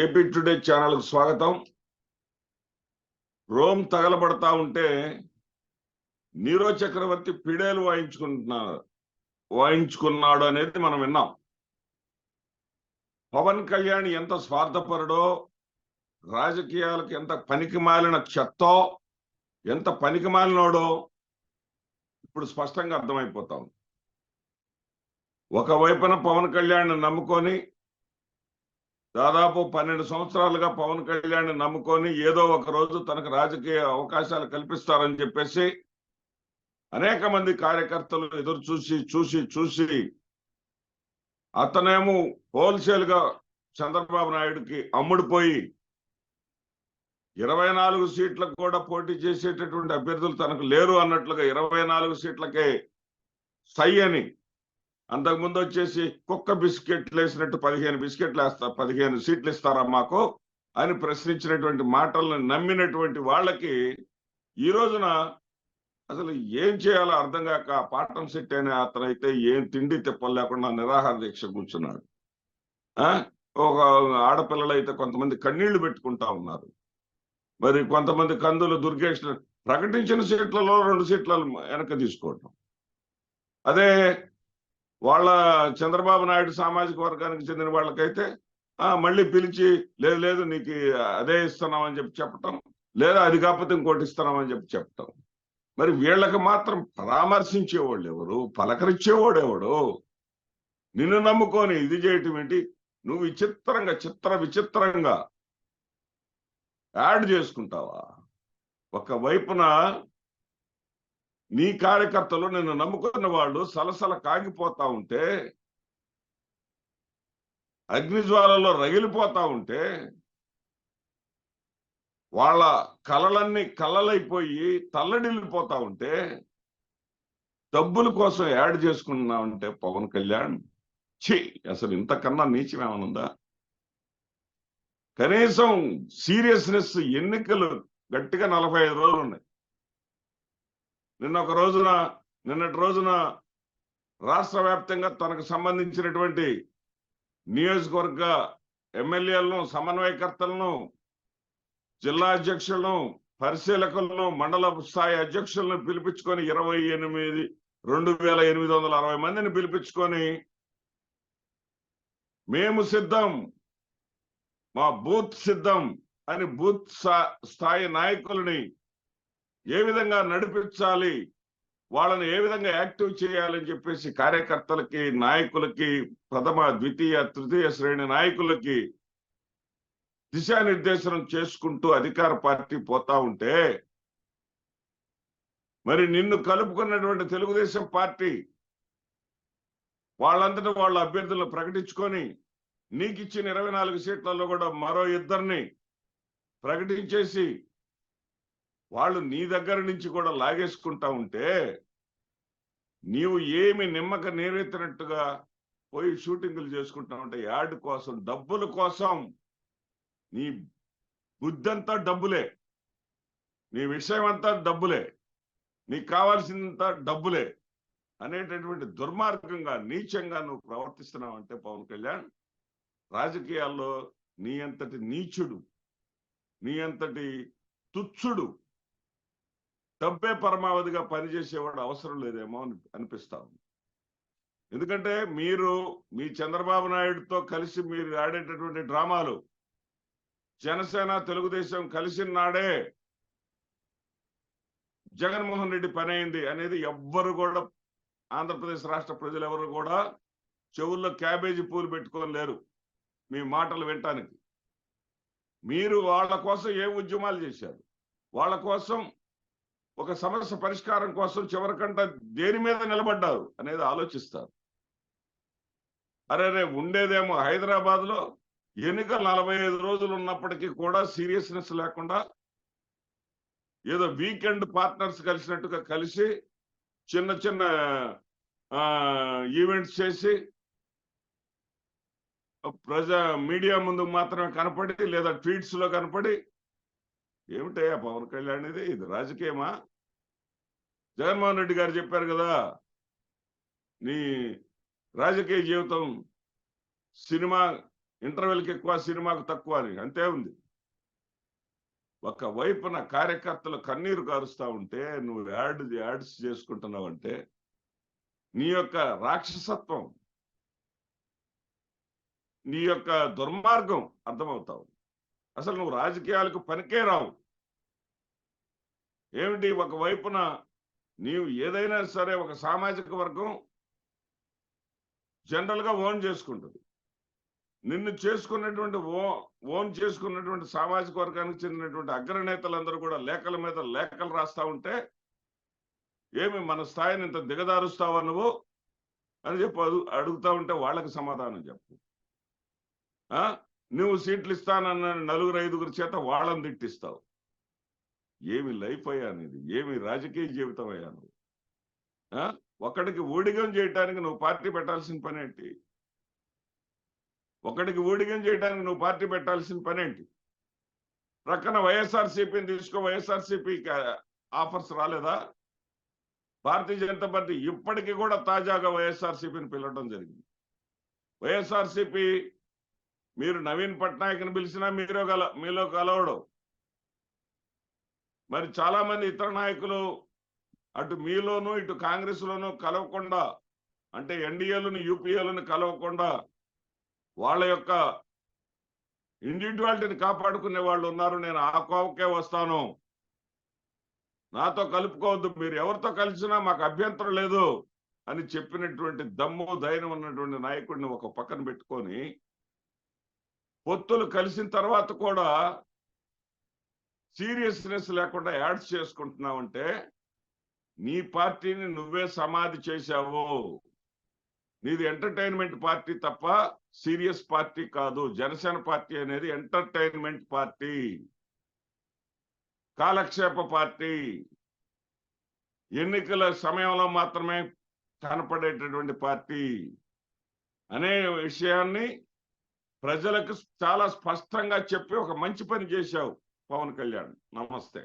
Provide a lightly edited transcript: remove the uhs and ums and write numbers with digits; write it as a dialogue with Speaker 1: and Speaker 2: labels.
Speaker 1: AP today ఛానల్కు స్వాగతం. Rome తగలబడతా ఉంటే నీరో చక్రవర్తి పిడేలు వాయించుకున్నాడు అనేది మనం విన్నాం. పవన్ కళ్యాణ్ ఎంత స్వార్థపరుడో, రాజకీయాలకు ఎంత పనికిమాలిన చెత్తో, ఎంత పనికిమాలినోడో ఇప్పుడు స్పష్టంగా అర్థమైపోతాం. ఒకవైపున పవన్ కళ్యాణ్ నమ్ముకొని దాదాపు 12 సంవత్సరాలుగా పవన్ కళ్యాణ్ నమ్ముకొని ఏదో ఒక రోజు తనకు రాజకీయ అవకాశాలు కల్పిస్తారని చెప్పేసి అనేక మంది కార్యకర్తలు ఎదురు చూసి అతనేమో హోల్సేల్ గా చంద్రబాబు నాయుడుకి అమ్ముడుపోయి 24 సీట్లకు కూడా పోటీ చేసేటటువంటి అభ్యర్థులు తనకు లేరు అన్నట్లుగా 24 సీట్లకే సై అని, అంతకుముందు వచ్చేసి కుక్క బిస్కెట్లు వేసినట్టు 15 సీట్లు ఇస్తారా మాకు అని ప్రశ్నించినటువంటి మాటలను నమ్మినటువంటి వాళ్ళకి ఈ రోజున అసలు ఏం చేయాలో అర్థం కాక పాఠం సెట్ అయిన అతనైతే ఏం తిండి తిప్పలు లేకుండా నిరాహార దీక్ష కూర్చున్నాడు. ఒక ఆడపిల్లలు అయితే కొంతమంది కన్నీళ్లు పెట్టుకుంటా ఉన్నారు. మరి కొంతమంది కందులు దుర్గేష్ ప్రకటించిన సీట్లలో 2 సీట్లను వెనక తీసుకోవటం. అదే వాళ్ళ చంద్రబాబు నాయుడు సామాజిక వర్గానికి చెందిన వాళ్ళకైతే మళ్ళీ పిలిచి లేదు నీకు అదే ఇస్తున్నామని చెప్పటం, లేదా అది కాకపోతే ఇంకోటి ఇస్తున్నామని చెప్పటం. మరి వీళ్ళకి మాత్రం పరామర్శించేవాళ్ళు ఎవరు, పలకరించేవాడు ఎవడు? నిన్ను నమ్ముకొని ఇది చేయటం ఏంటి? నువ్వు విచిత్రంగా యాడ్ చేసుకుంటావా? ఒకవైపున నీ కార్యకర్తలు నిన్ను నమ్ముకున్న వాళ్ళు సలసల కాగిపోతా ఉంటే, అగ్నిజ్వాలలో రగిలిపోతా ఉంటే, వాళ్ళ కలలన్నీ కళ్ళలైపోయి తల్లడిల్లిపోతా ఉంటే, డబ్బుల కోసం యాడ్ చేసుకున్నావంటే పవన్ కళ్యాణ్, అసలు ఇంతకన్నా నీచమేమనుందా? కనీసం సీరియస్నెస్, ఎన్నికలు గట్టిగా 45 రోజులు ఉన్నాయి. నిన్నటి రోజున రాష్ట్ర వ్యాప్తంగా తనకు సంబంధించినటువంటి నియోజకవర్గ ఎమ్మెల్యేలను, సమన్వయకర్తలను, జిల్లా అధ్యక్షులను, పరిశీలకులను, మండల స్థాయి అధ్యక్షులను పిలిపించుకొని 2860 మందిని పిలిపించుకొని మేము సిద్ధం, మా బూత్ సిద్ధం అని బూత్ స్థాయి నాయకులని ఏ విధంగా నడిపించాలి, వాళ్ళని ఏ విధంగా యాక్టివ్ చేయాలని చెప్పేసి కార్యకర్తలకి, నాయకులకి, ప్రథమ, ద్వితీయ, తృతీయ శ్రేణి నాయకులకి దిశానిర్దేశనం చేసుకుంటూ అధికార పార్టీ పోతా ఉంటే, మరి నిన్ను కలుపుకున్నటువంటి తెలుగుదేశం పార్టీ వాళ్ళంతటా వాళ్ళ అభ్యర్థులను ప్రకటించుకొని నీకు ఇచ్చిన 24 సీట్లలో కూడా మరో 2 ప్రకటించేసి వాళ్ళు నీ దగ్గర నుంచి కూడా లాగేసుకుంటా ఉంటే, నీవు ఏమి నిమ్మక నీరెత్తినట్టుగా పోయి షూటింగులు చేసుకుంటా ఉంటే, యాడ్ కోసం, డబ్బుల కోసం, నీ బుద్ధంతా డబ్బులే, నీ విషయం అంతా డబ్బులే, నీకు కావాల్సినంత డబ్బులే అనేటటువంటి దుర్మార్గంగా, నీచంగా నువ్వు ప్రవర్తిస్తున్నావంటే పవన్ కళ్యాణ్, రాజకీయాల్లో నీ అంతటి నీచుడు, నీ అంతటి తుచ్చుడు, డబ్బే పరమావధిగా పనిచేసేవాడు అవసరం లేదేమో అని అనిపిస్తా ఉంది. ఎందుకంటే మీ చంద్రబాబు నాయుడుతో కలిసి మీరు ఆడేటటువంటి డ్రామాలు, జనసేన తెలుగుదేశం కలిసిన నాడే జగన్మోహన్ రెడ్డి పని అయింది అనేది ఎవ్వరు కూడా, ఆంధ్రప్రదేశ్ రాష్ట్ర ప్రజలు ఎవరు కూడా చెవుల్లో క్యాబేజీ పూలు పెట్టుకొని లేరు మీ మాటలు వినటానికి. మీరు వాళ్ళ కోసం ఏ ఉద్యమాలు చేశారు? వాళ్ళ కోసం, ఒక సమస్య పరిష్కారం కోసం చివరికంట దేని మీద నిలబడ్డారు అనేది ఆలోచిస్తారు. అరే ఉండేదేమో హైదరాబాద్ లో ఎన్నికలు 45 రోజులు ఉన్నప్పటికీ కూడా సీరియస్నెస్ లేకుండా ఏదో వీకెండ్ పార్ట్నర్స్ కలిసినట్టుగా కలిసి చిన్న ఈవెంట్స్ చేసి మీడియా ముందు మాత్రమే కనపడి, లేదా ట్వీట్స్ లో కనపడి, ఏమిటయ్యా పవన్ కళ్యాణ్ ఇది రాజకీయమా? జగన్మోహన్ రెడ్డి గారు చెప్పారు కదా, నీ రాజకీయ జీవితం సినిమా ఇంటర్వెల్కి ఎక్కువ, సినిమాకు తక్కువ అని, అంతే ఉంది. ఒక వైపున కార్యకర్తలు కన్నీరు కారుస్తా ఉంటే నువ్వు యాడ్స్ చేసుకుంటున్నావంటే నీ యొక్క రాక్షసత్వం, నీ యొక్క దుర్మార్గం అర్థమవుతావు. అసలు నువ్వు రాజకీయాలకు పనికే రావు. ఏమిటి, ఒక వైపున నీవు ఏదైనా సరే ఒక సామాజిక వర్గం జనరల్ గా ఓన్ చేసుకుంటుంది. నిన్ను చేసుకున్నటువంటి ఓన్ చేసుకున్నటువంటి సామాజిక వర్గానికి చెందినటువంటి అగ్రనేతలందరూ కూడా లేఖల మీద లేఖలు రాస్తా ఉంటే ఏమి మన స్థాయిని ఇంత దిగదారుస్తావా నువ్వు అని చెప్పి అడుగుతా ఉంటే వాళ్ళకి సమాధానం చెప్పు. నువ్వు సీట్లు ఇస్తానన్న 4-5 చేత వాళ్ళని తిట్టిస్తావు. ఏమి లైఫ్ అయ్యా నీది, ఏమి రాజకీయ జీవితం అయ్యా నువ్వు? ఒకడికి ఊడిగం చేయటానికి నువ్వు పార్టీ పెట్టాల్సిన పనేంటి? ఒకడికి ఊడిగం చేయడానికి నువ్వు పార్టీ పెట్టాల్సిన పనేంటి? ప్రక్కన వైఎస్ఆర్సీపీని తీసుకో, వైఎస్ఆర్సీపీకి ఆఫర్స్ రాలేదా? భారతీయ జనతా పార్టీ ఇప్పటికీ కూడా తాజాగా వైఎస్ఆర్సీపీని పిలవడం జరిగింది. వైఎస్ఆర్సీపీ మీరు నవీన్ పట్నాయక్ని పిలిచినా మీలో కలవడం. మరి చాలా మంది ఇతర నాయకులు అటు మీలోనూ ఇటు కాంగ్రెస్ లోనూ కలవకుండా, అంటే ఎన్డీఏలను యూపీఏలను కలవకుండా వాళ్ళ యొక్క ఇండివిజువాలిటీని కాపాడుకునే వాళ్ళు ఉన్నారు. నేను ఆ కోవకే వస్తాను, నాతో కలుపుకోవద్దు, మీరు ఎవరితో కలిసినా మాకు అభ్యంతరం లేదు అని చెప్పినటువంటి దమ్ము ధైర్యం ఉన్నటువంటి నాయకుడిని ఒక పక్కన పెట్టుకొని పొత్తులు కలిసిన తర్వాత కూడా సీరియస్నెస్ లేకుండా యాడ్స్ చేసుకుంటున్నావంటే నీ పార్టీని నువ్వే సమాధి చేశావు. నీది ఎంటర్టైన్మెంట్ పార్టీ తప్ప సీరియస్ పార్టీ కాదు. జనసేన పార్టీ అనేది ఎంటర్టైన్మెంట్ పార్టీ, కాలక్షేప పార్టీ, ఎన్నికల సమయంలో మాత్రమే కనపడేటటువంటి పార్టీ అనే విషయాన్ని ప్రజలకు చాలా స్పష్టంగా చెప్పి ఒక మంచి పని చేశావు పవన్ కళ్యాణ్. నమస్తే.